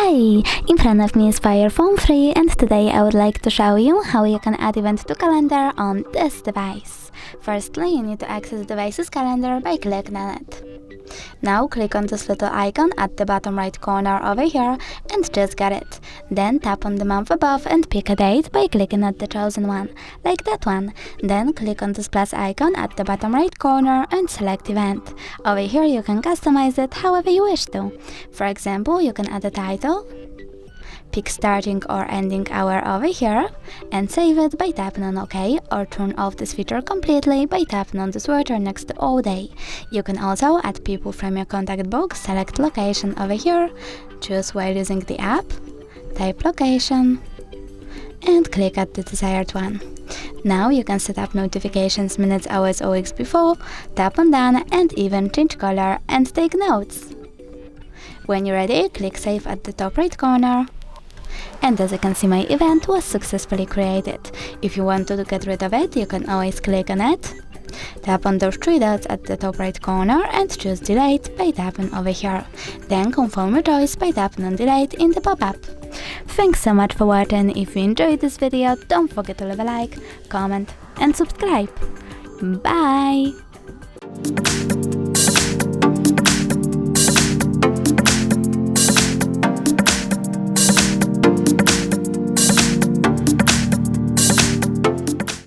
Hi! In front of me is FairPhone 3 and today I would like to show you how you can add event to calendar on this device. Firstly, you need to access the device's calendar by clicking on it. Now click on this little icon at the bottom right corner over here and just get it. Then tap on the month above and pick a date by clicking at the chosen one, like that one. Then click on this plus icon at the bottom right corner and select event. Over here you can customize it however you wish to. For example, you can add a title, pick starting or ending hour over here, and save it by tapping on OK, or turn off this feature completely by tapping on this word next to all day. You can also add people from your contact book, select location over here, choose while using the app, type location, and click at the desired one. Now you can set up notifications minutes, hours or weeks before, tap on done, and even change color and take notes. When you're ready, click save at the top right corner. And as you can see, my event was successfully created. If you want to get rid of it, you can always click on it, tap on those three dots at the top right corner and choose delete by tapping over here. Then confirm your choice by tapping on delete in the pop-up. Thanks so much for watching. If you enjoyed this video, don't forget to leave a like, comment and subscribe. Bye!